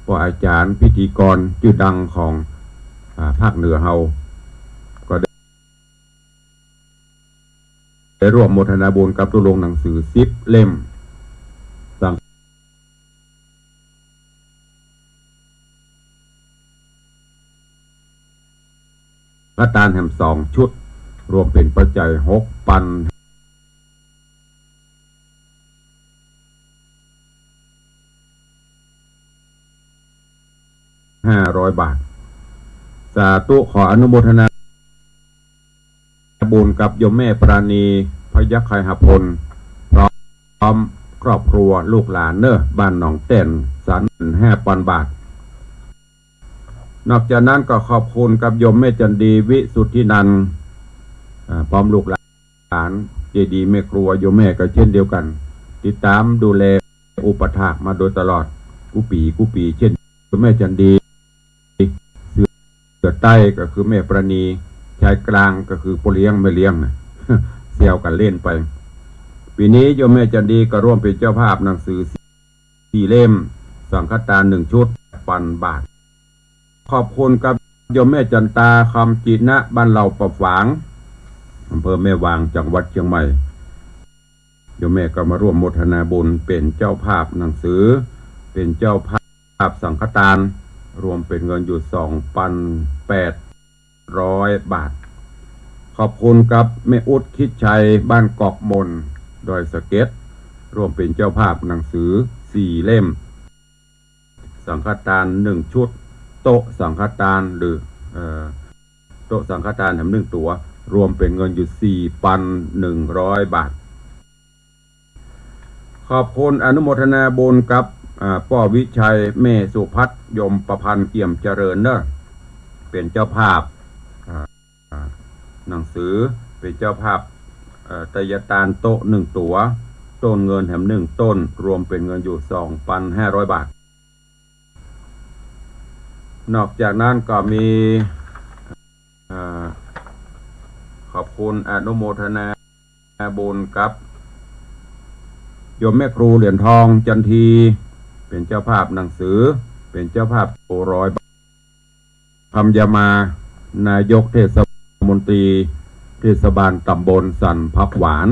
พ่ออาจารย์พิธีกรชื่อดังของภาคเหนือเฮาก็ได้ร่วมโมทนาบุญกับตุลงหนังสือ10 เล่มสังฆทานแห่ม2 ชุดรวมเป็นปัจจัย6,500 บาทสาธุขออนุโมทนาบุญกับโยมแม่ปราณีพยัคฆ์ไคหพลพร้อมครอบครัวลูกหลานเนอะบ้านหนองเต้นสัน5,000 บาทนอกจากนั้นก็ขอบคุณกับโยมแม่จันดีวิสุทธินันท์พร้อมลูกหลานเจดีแม่ครัวโยมแม่ก็เช่นเดียวกันติดตามดูแลอุปถากมาโดยตลอดกุปีเช่นโยมแม่จันดีเสือใต้ก็คือแม่ปราณีชายกลางก็คือผู้เลี้ยงไม่เลี้ยงนะเสี่ยวกันเล่นไปปีนี้โยมแม่จันดีก็ร่วมเป็นเจ้าภาพหนังสือ4 เล่มสังฆทาน1 ชุด1,000 บาทขอบคุณกับโยมแม่จันตาคำจินะบ้านเหล่าประฝางอำเภอแม่วางจังหวัดเชียงใหม่โยมแม่ก็มาร่วมโมทนาบุญเป็นเจ้าภาพหนังสือเป็นเจ้าภาพสังฆทานรวมเป็นเงินอยู่ 2,800 บาทขอบคุณกับแม่อุดคิดชัยบ้านกอกมนดอยสะเก็ดร่วมเป็นเจ้าภาพหนังสือ4 เล่มสังฆทาน1 ชุดโต๊ะสังฆทานหรือโต๊ะสังฆทานแถม1 ตัวรวมเป็นเงินอยู่ 4,100 บาทขอบคุณอนุโมทนาบุญกับป้อวิชัยแม่สุพัฒน์ยมประพันธ์เกี่ยมเจริญเนอะเป็นเจ้าภาพหนังสือเป็นเจ้าภาพไตรยตานโต๊ะ1 ตัวต้นเงินแถม1 ต้นรวมเป็นเงินอยู่ 2,500 บาทนอกจากนั้นก็มีขอบคุณอนุโมทนาบุญกับโยมแม่ครูเหรียญทองจันทีเป็นเจ้าภาพหนังสือเป็นเจ้าภาพ100 บาทคำยามานายกเทศมนตรีเทศบาลตำบลสันพักหวาน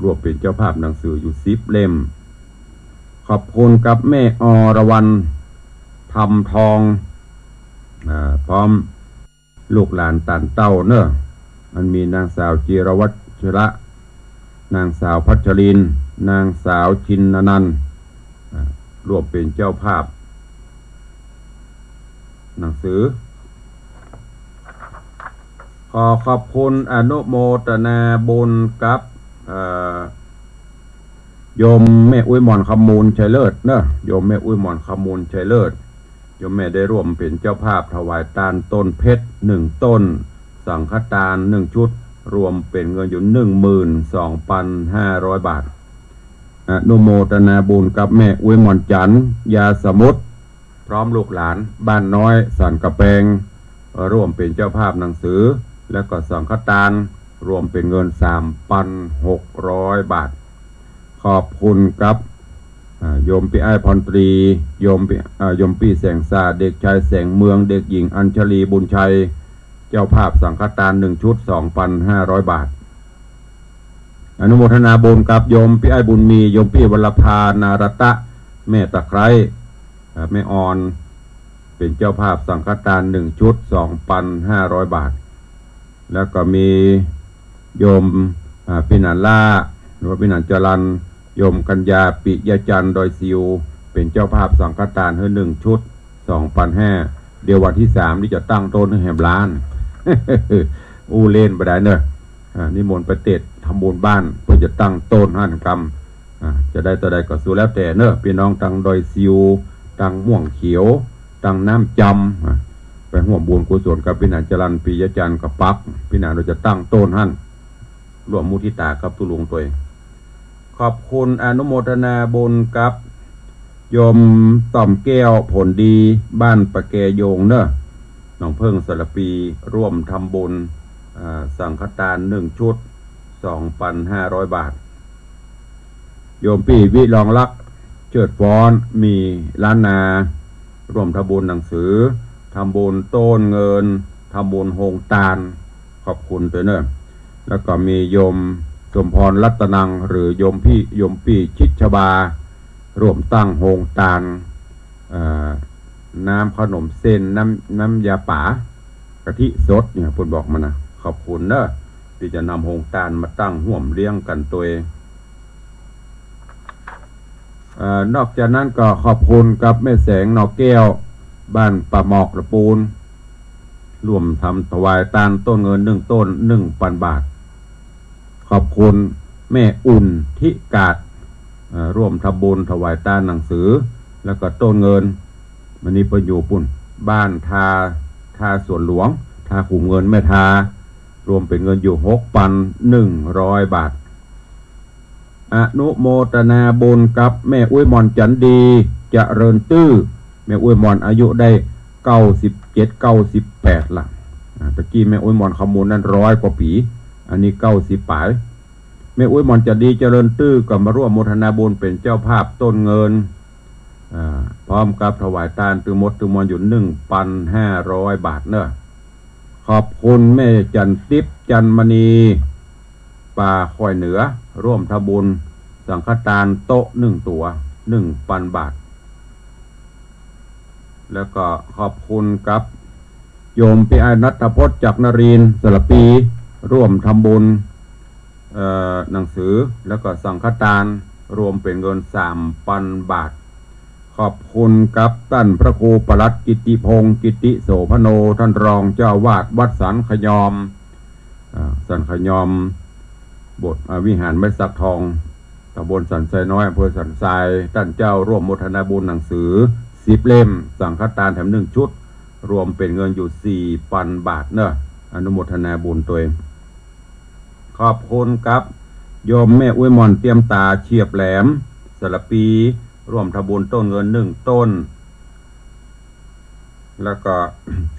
รวมเป็นเจ้าภาพหนังสืออยู่10 เล่มขอบคุณกับแม่อรวรรณทำทองพร้อมลูกหลานตันเต้าเนอะมันมีนางสาวจิรวัชระนางสาวพัชรินนางสาวชินนันท์รวมเป็นเจ้าภาพหนังสือขอบคุณอนุโมทนาบุญกับโยมแม่อุ้ยหมอนคำมูลชัยเลิศเนอะโยมแม่อุ้ยหมอนคำมูลชัยเลิศโยมแม่ได้ร่วมเป็นเจ้าภาพถวายทานต้นเพชร1 ต้นสังฆทาน1 ชุด รวมเป็นเงินอยู่ 12,500 บาทอนุโมทนาบุญกับแม่อุ้ยมอนจันทร์ยาสมุทรพร้อมลูกหลานบ้านน้อยสันกระแปงร่วมเป็นเจ้าภาพหนังสือและก็สังฆทานรวมเป็นเงิน 3,600 บาทขอบคุณครับโยมพี่ไอ้พรตรีโยมพี่แสงสาเด็กชายแสงเมืองเด็กหญิงอัญชลีบุญชัยเจ้าภาพสังฆทาน1 ชุด 2,500 บาทอนุโมทนาบุญกับโยมพี่ไอ้บุญมีโยมพี่วรภานารตะแม่ตะไคร้แม่ออนเป็นเจ้าภาพสังฆทาน1 ชุด 2,500 บาทแล้วก็มีโยมพี่นันล่าหรือว่าพี่นันจรันโยมกัญญาปิยจันทร์ดอยซิวเป็นเจ้าภาพสังฆทานให้1 ชุด 2,500เดี๋ยววันที่3นี่จะตั้งต้นให้แหมล้าน อู้เล่นไปได้เนอะนิมนต์ไปเตะทำบุญบ้านเพื่อจะตั้งต้น5 กรรมจะได้ต่อใดก็สู้แล้วแต่เนอะพี่น้องตังดอยซิวตังม่วงเขียวตังน้ำจำไปห่วงบุญกุศลกับพี่นันจรันปิยจันทร์กับปักพี่นันเราจะตั้งต้นร่วมมุทิตากับตุลุงตัวเองขอบคุณอนุโมทนาบุญกับโยมต่อมแก้วผลดีบ้านปะแกโยงเนอะน้องเพิ่งสารปีร่วมทำบุญสังฆทาน1 ชุด 2,500 บาทโยมพี่วิรองลักษ์เจิดฟ้อนมีล้านนาร่วมทำบุญหนังสือทำบุญโต้นเงินทำบุญโฮงตาลขอบคุณตัวเนอะแล้วก็มีโยมสมพรรัตนังหรือโยมพี่ชิดชบาร่วมตั้งโฮงตาลน้ำขนมเส้นน้ำยาป่ากะทิสดเนี่ยพูดบอกมานะขอบคุณเนอะที่จะนำโฮงตาลมาตั้งห่วมเลี้ยงกันตัวเองนอกจากนั้นก็ขอบคุณกับแม่แสงนอกแก้วบ้านป่าหมอกระปูนร่วมทำถวายตาลต้นเงิน1 ต้น 1,000 บาทขอบคุณแม่อุ่นทิกาดร่วมทำบุญถวายตาลหนังสือแล้วก็ต้นเงินมันนี้ไปอยู่ปุ่นบ้านทาสวนหลวงทาขุมเงินแม่ทารวมเป็นเงินอยู่ 6,100 บาทอนุโมทนาบุญกับแม่อุ้ยมอนจันดีเจริญตื้อแม่อุ้ยมอนอายุได้97-98ละตะกี้แม่อุ้ยมอนขมูลนั้น100 กว่าปีอันนี้90 ปลายแม่อุ้ยมอนจันดีเจริญตื้อก็มาร่วมโมทนาบุญเป็นเจ้าภาพต้นเงินพร้อมกับถวายทานตือมดตือมอนอยู่ 1,500 บาทเนอะขอบคุณแม่จันทิพย์จันมณีป่าคอยเหนือร่วมทำบุญสังฆทานโต๊ะ1 ตัว 1,000 บาทแล้วก็ขอบคุณกับโยมพี่ไอ้ณัฐพจน์จากนรินทร์สระปีร่วมทำบุญหนังสือแล้วก็สังฆทานรวมเป็นเงิน 3,000 บาทขอบคุณกับท่านพระครูปลัดกิติพงศ์กิติโสพโนท่านรองเจ้าวาดวัดสันขยอมบทวิหารไม้สักทองตำบลสันทรายน้อยอำเภอสันทรายท่านเจ้าร่วมโมทนาบุญหนังสือ10 เล่มสังฆทานแถม1 ชุดรวมเป็นเงินอยู่ 4,000 บาทเนอะอนุโมทนาบุญตัวเองขอบคุณครับโยมแม่อุ้ยมอนเตรียมตาเฉียบแหลมสระปีร่วมทำบุญต้นเงิน1 ต้นแล้วก็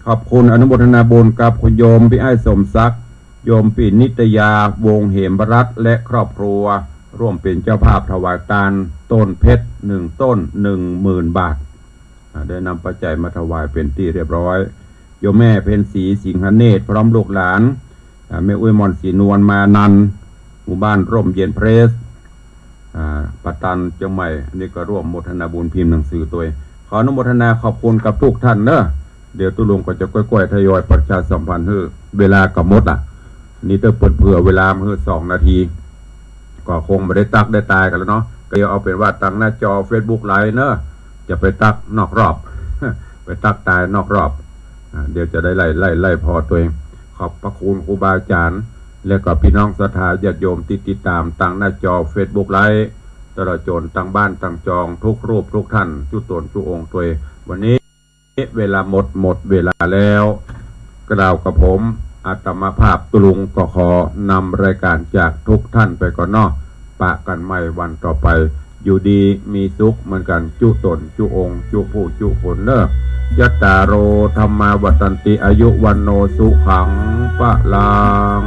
ขอบคุณอนุโมทนาบุญกับคุณโยมพี่ไอ้สมศักดิ์โยมพี่นิตยาวงเหมรัตน์และครอบครัวร่วมเป็นเจ้าภาพถวายทานต้นเพชร1 ต้น 10,000 บาทได้นำปัจจัยมาถวายเป็นที่เรียบร้อยโยมแม่เพ็ญศรีสิงหเนตรพร้อมลูกหลานแม่อุ้ยมอนศรีนวลมานันหมู่บ้านร่มเย็นเพรสปัตตันเชียงใหม่นี่ก็ร่วมโมทนาบุญพิมพ์หนังสือตัวขออนุโมทนาขอบคุณกับทุกท่านเนอะเดี๋ยวตุลุงก็จะค่อยๆทยอยประชาสัมพันธ์เวลากับมดนี่ต้องเผื่อเวลา2 นาทีก็คงไม่ได้ตักได้ตายกันแล้วเนาะก็เอาเป็นว่าตั้งหน้าจอ Facebook ไลน์เนอะจะไปตักนอกรอบ ไปตักตายนอกรอบเดี๋ยวจะได้ไล่พอตัวเองขอบพระคุณครูบาอาจารย์และก็พี่น้องศรัทธาญาติโยมติดตามตั้งหน้าจอ Facebook ไลน์ตลอดจนตั้งบ้านตั้งจองทุกรูปทุกท่านทุกตนทุกองค์ตัววันนี้เวลาหมดเวลาแล้วกล่าวกับผม อาตมาภาพตุลุงก็ขอนำรายการจากทุกท่านไปก่อนเนาะปะกันใหม่วันต่อไปอยู่ดีมีสุขเหมือนกันจุตนจุองค์จุผู้จุผลเนอะยัตตาโรธรรมาวัตันติอายุวันโนสุขังปะลัง